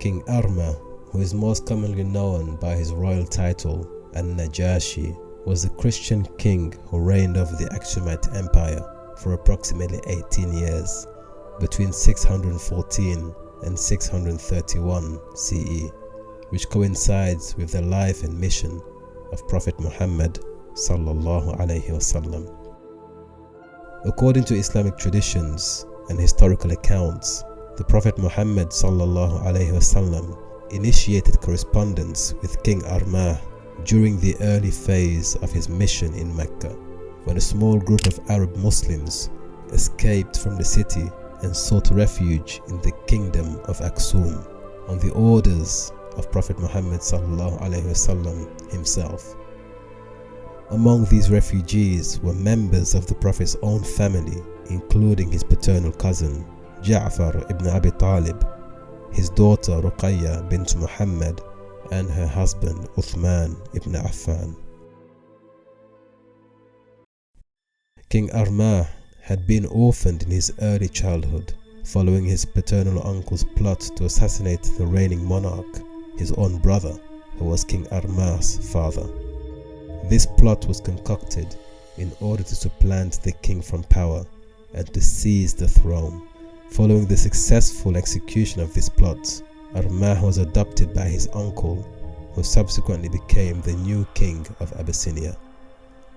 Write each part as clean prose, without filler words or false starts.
King Arma, who is most commonly known by his royal title, al-Najashi, was the Christian king who reigned over the Aksumite Empire for approximately 18 years, between 614 and 631 CE, which coincides with the life and mission of Prophet Muhammad sallallahu alaihi wasallam. According to Islamic traditions and historical accounts, the Prophet Muhammad sallallahu alaihi wasallam initiated correspondence with King Armah during the early phase of his mission in Mecca, when a small group of Arab Muslims escaped from the city and sought refuge in the kingdom of Aksum on the orders of Prophet Muhammad sallallahu alaihi wasallam himself. Among these refugees were members of the Prophet's own family, including his paternal cousin Ja'far ibn Abi Talib, his daughter Ruqayya bint Muhammad, and her husband Uthman ibn Affan. King Armah had been orphaned in his early childhood, following his paternal uncle's plot to assassinate the reigning monarch, his own brother, who was King Armah's father. This plot was concocted in order to supplant the king from power and to seize the throne. Following the successful execution of this plot, Armah was adopted by his uncle, who subsequently became the new king of Abyssinia.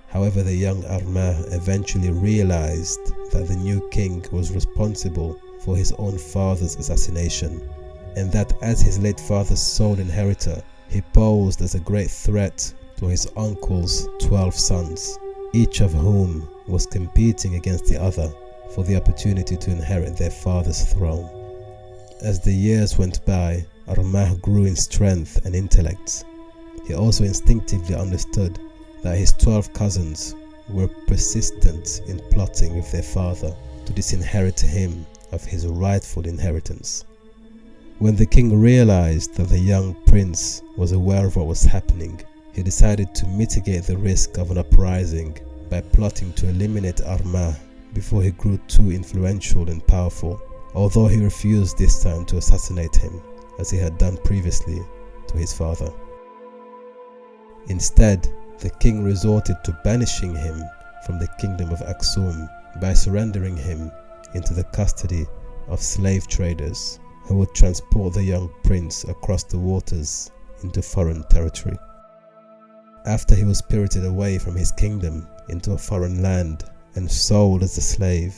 However, the young Armah eventually realized that the new king was responsible for his own father's assassination, and that as his late father's sole inheritor, he posed as a great threat to his uncle's 12 sons, each of whom was competing against the other for the opportunity to inherit their father's throne. As the years went by, Armah grew in strength and intellect. He also instinctively understood that his 12 cousins were persistent in plotting with their father to disinherit him of his rightful inheritance. When the king realized that the young prince was aware of what was happening, he decided to mitigate the risk of an uprising by plotting to eliminate Armah before he grew too influential and powerful, although he refused this time to assassinate him as he had done previously to his father. Instead, the king resorted to banishing him from the kingdom of Aksum by surrendering him into the custody of slave traders who would transport the young prince across the waters into foreign territory. After he was spirited away from his kingdom into a foreign land and sold as a slave,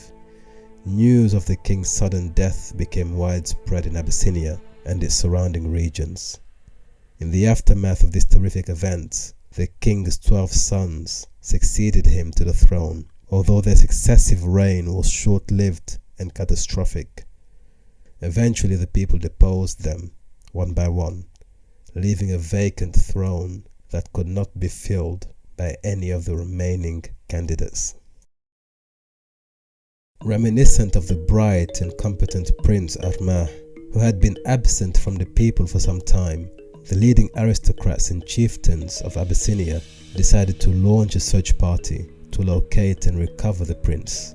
news of the king's sudden death became widespread in Abyssinia and its surrounding regions. In the aftermath of this terrific event, the king's 12 sons succeeded him to the throne, although their successive reign was short-lived and catastrophic. Eventually the people deposed them, one by one, leaving a vacant throne that could not be filled by any of the remaining candidates. Reminiscent of the bright and competent Prince Armah, who had been absent from the people for some time, the leading aristocrats and chieftains of Abyssinia decided to launch a search party to locate and recover the prince.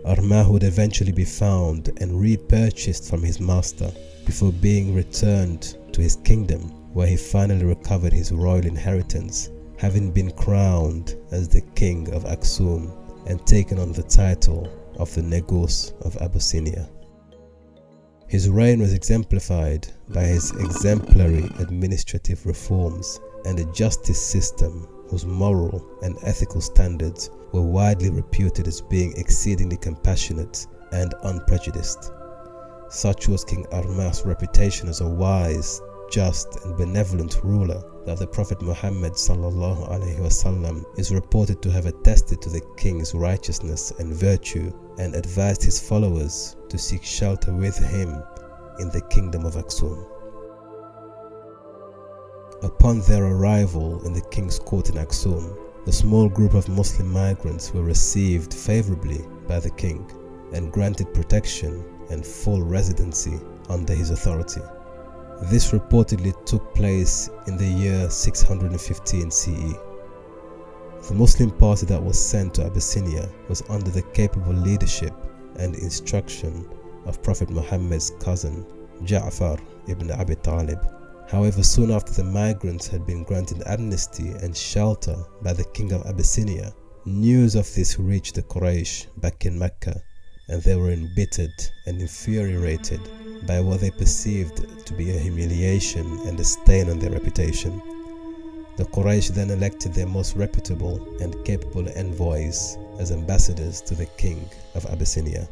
Armah would eventually be found and repurchased from his master before being returned to his kingdom, where he finally recovered his royal inheritance, having been crowned as the king of Aksum and taken on the title of the Negus of Abyssinia. His reign was exemplified by his exemplary administrative reforms and a justice system whose moral and ethical standards were widely reputed as being exceedingly compassionate and unprejudiced. Such was King Armah's reputation as a wise, just and benevolent ruler that the Prophet Muhammad sallallahu alaihi wasallam is reported to have attested to the king's righteousness and virtue and advised his followers to seek shelter with him in the kingdom of Aksum. Upon their arrival in the king's court in Aksum, the small group of Muslim migrants were received favorably by the king and granted protection and full residency under his authority. This reportedly took place in the year 615 CE. The Muslim party that was sent to Abyssinia was under the capable leadership and instruction of Prophet Muhammad's cousin, Ja'far ibn Abi Talib. However, soon after the migrants had been granted amnesty and shelter by the king of Abyssinia, news of this reached the Quraysh back in Makkah, and they were embittered and infuriated by what they perceived to be a humiliation and a stain on their reputation. The Quraysh then elected their most reputable and capable envoys as ambassadors to the king of Abyssinia.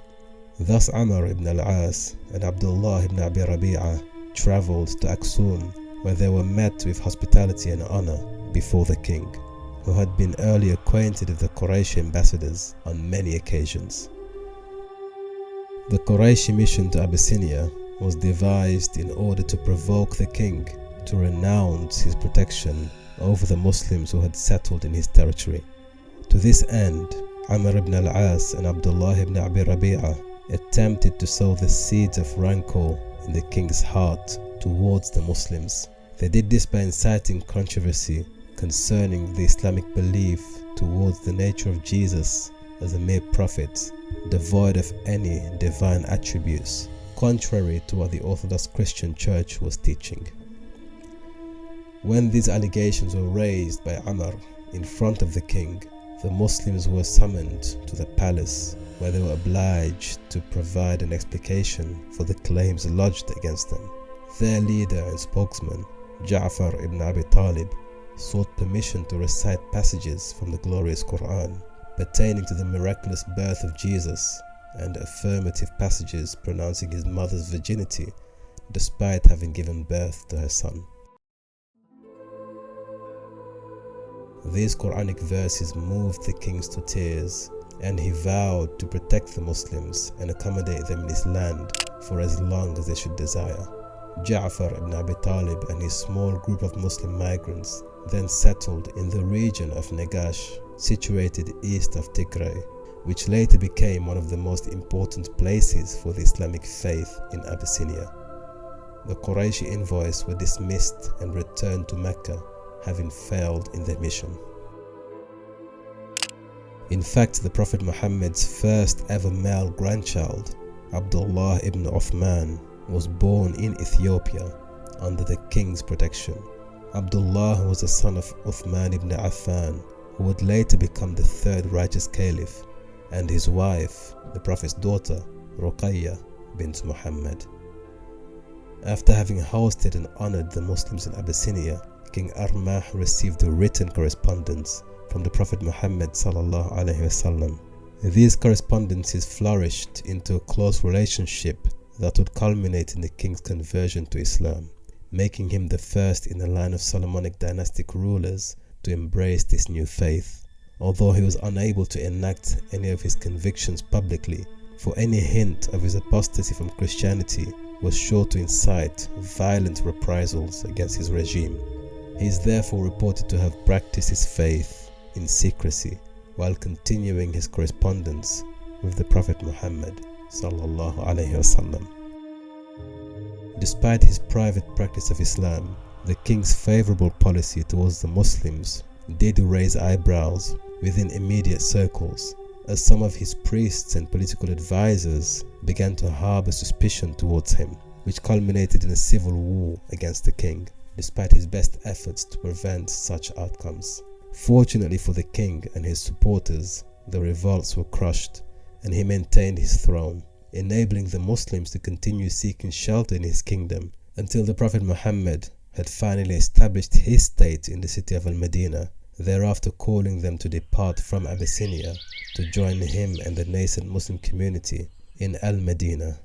Thus Amr ibn al-As and Abdullah ibn Abi Rabi'ah travelled to Aksum, where they were met with hospitality and honor before the king, who had been early acquainted with the Quraysh ambassadors on many occasions. The Quraysh mission to Abyssinia was devised in order to provoke the king to renounce his protection over the Muslims who had settled in his territory. To this end, Amr ibn al-As and Abdullah ibn Abi Rabi'ah attempted to sow the seeds of rancor in the king's heart towards the Muslims. They did this by inciting controversy concerning the Islamic belief towards the nature of Jesus as a mere prophet, devoid of any divine attributes, contrary to what the Orthodox Christian Church was teaching. When these allegations were raised by Amr in front of the king, the Muslims were summoned to the palace, where they were obliged to provide an explication for the claims lodged against them. Their leader and spokesman, Ja'far ibn Abi Talib, sought permission to recite passages from the glorious Quran pertaining to the miraculous birth of Jesus and affirmative passages pronouncing his mother's virginity despite having given birth to her son. These Quranic verses moved the king to tears, and he vowed to protect the Muslims and accommodate them in his land for as long as they should desire. Ja'far ibn Abi Talib and his small group of Muslim migrants then settled in the region of Negus, situated east of Tigray, which later became one of the most important places for the Islamic faith in Abyssinia. The Qurayshi envoys were dismissed and returned to Mecca, having failed in their mission. In fact, the Prophet Muhammad's first ever male grandchild, Abdullah ibn Uthman, was born in Ethiopia under the king's protection. Abdullah was the son of Uthman ibn Affan, who would later become the third righteous caliph, and his wife, the Prophet's daughter, Ruqayya bint Muhammad. After having hosted and honored the Muslims in Abyssinia, King Arma received a written correspondence from the Prophet Muhammad sallallahu alaihi wasallam. These correspondences flourished into a close relationship that would culminate in the king's conversion to Islam, making him the first in a line of Solomonic dynastic rulers to embrace this new faith. Although he was unable to enact any of his convictions publicly, for any hint of his apostasy from Christianity was sure to incite violent reprisals against his regime. He is therefore reported to have practiced his faith in secrecy while continuing his correspondence with the Prophet Muhammad sallallahu alaihi wasallam. Despite his private practice of Islam, the king's favorable policy towards the Muslims did raise eyebrows within immediate circles, as some of his priests and political advisors began to harbor suspicion towards him, which culminated in a civil war against the king, despite his best efforts to prevent such outcomes. Fortunately for the king and his supporters, the revolts were crushed, and he maintained his throne, enabling the Muslims to continue seeking shelter in his kingdom until the Prophet Muhammad had finally established his state in the city of al-Medina, thereafter calling them to depart from Abyssinia to join him and the nascent Muslim community in al-Medina.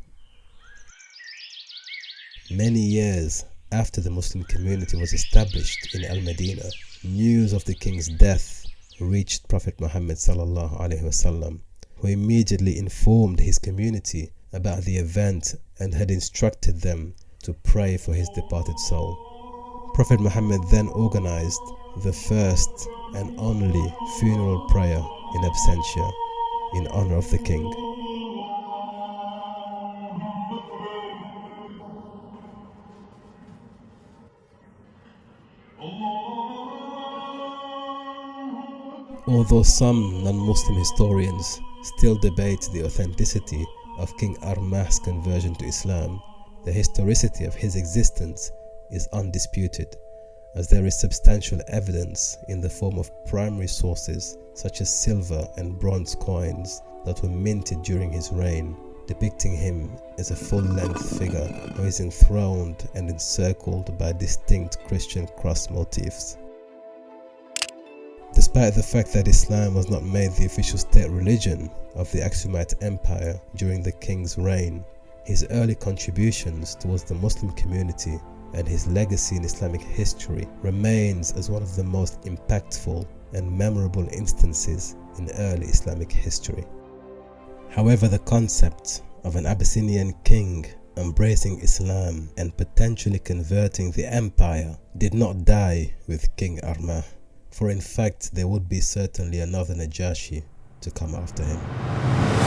Many years after the Muslim community was established in al-Medina, news of the king's death reached Prophet Muhammad sallallahu alaihi wasallam, who immediately informed his community about the event and had instructed them to pray for his departed soul. Prophet Muhammad then organized the first and only funeral prayer in absentia in honor of the king. Although some non-Muslim historians still debate the authenticity of King Armah's conversion to Islam, The historicity of his existence is undisputed, as there is substantial evidence in the form of primary sources such as silver and bronze coins that were minted during his reign, depicting him as a full-length figure who is enthroned and encircled by distinct Christian cross motifs. Despite the fact that Islam was not made the official state religion of the Aksumite Empire during the king's reign, his early contributions towards the Muslim community and his legacy in Islamic history remains as one of the most impactful and memorable instances in early Islamic history. However, the concept of an Abyssinian king embracing Islam and potentially converting the empire did not die with King Arma, for in fact there would be certainly another Najashi to come after him.